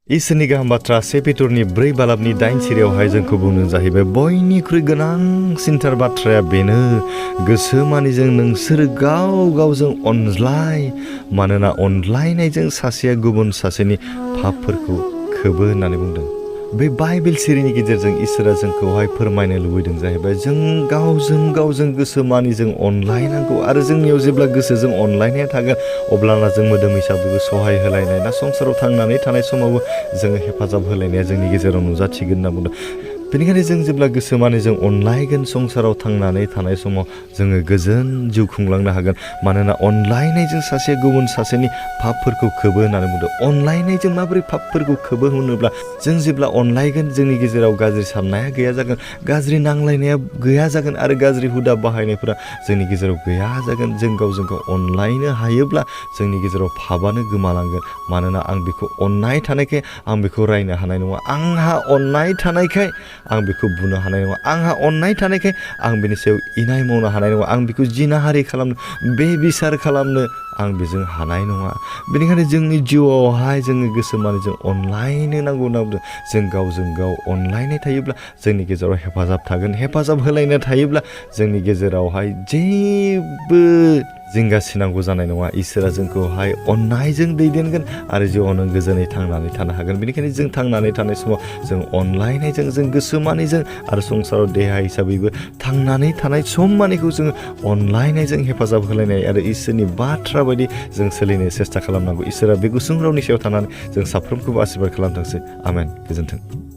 इसोरनि गाहाम बाथ्रा 1 पेट्रनि 4 बालाबनि 8 सिरियावहाय जोंखौ बुंनो जाहैबाय बयनिख्रुइ गोनांसिनथार बाथ्राया बेनो गोसो मानिजों नोंसोर गाव गावजों अनज्लाय मानोना अनज्लायनायजों सासेया गुबुन सासेनि पापफोरखौ खोबो होननानै बुंदों। बे बाइबेल सिरिनि गेजेरजों इसोरा जोंखौहाय फोरमायनो लुबैदों जाहैबाय जों गावजों गोसो मानिजों अनलायनांगौ आरो जोंनियाव जेब्ला गोसोजों अनलायनाया थागोन अब्लाना जों मोदोम हिसाबैबो सहाय होलायनाय ना संसाराव थांनानै थानाय समावबो जोङो हेफाजाब होलायनाया जोंनि गेजेराव नुजाथिगोन होनना बुंदों। बेनिखायनो जों जेब्ला गोसो मानिजों अनलायगोन संसाराव थांनानै थानाय समाव जोङो गोजोन जिउ खुंलांनो हागोन मानोना अनलायनायजों सासेया गुबुन सासेनि पापफोरखौ खोबो होननानै बुंदों। अनलायनायजों माबोरै पापफोरखौ खोबो होनोब्ला जों जेब्ला अनलायगोन जोंनि गेजेराव गाज्रि साननाया गैया जागोन, गाज्रि नांलायनाया गैया जागोन आरो गाज्रि हुदा बाहायनायफोरा जोंनि गेजेराव गैया जागोन। जों गावजों गाव अनलायनो हायोब्ला जोंनि गेजेराव पापानो गोमालांगोन मानोना आं बेखौ अननाय थानायखाय आं बेखौ रायनो हानाय नङा, आंहा अननाय थानायखाय आं बेखौ बुनो हानाय नङा, आंहा अननाय थानायखाय आं बेनि सायाव इनाय मावनो हानाय नङा, आं बेखौ जिनाहारि खालामनो बेबिसार खालामनो आं बेजों हानाय नङा। बेनिखायनो जोंनि जिउआवहाय जोङो गोसो मानिजों अनलायनो नांगौ होनना बुंदों। जों गावजों गाव अनलायनाय थायोब्ला जोंनि गेजेराव हेफाजाब थागोन, हेफाजाब होलायनाय थायोब्ला जोंनि गेजेरावहाय जेबो जिंगासिनांगौ जानाय नङा। इसोरा जोंखौहाय अननायजों दैदेनगोन आरो जिउआव नों गोजोनै थांनानै थानो हागोन। बेनिखायनो जों थांनानै थानाय समाव जों अनलायनायजों जों गोसो मानिजों आरो संसाराव देहा हिसाबैबो थांनानै थानाय सम मानिखौ जोङो अनलायनायजों हेफाजाब होलायनाय आरो इसोरनि बाथ्रा बायदि जों सोलिनो सेस्था खालामनांगौ। इसोरा बे गुसुं रावनि सायाव थानानै जों साफ्रोमखौबो आशीर्बाद खालामथोंसै। आमेन। गोजोन्थों।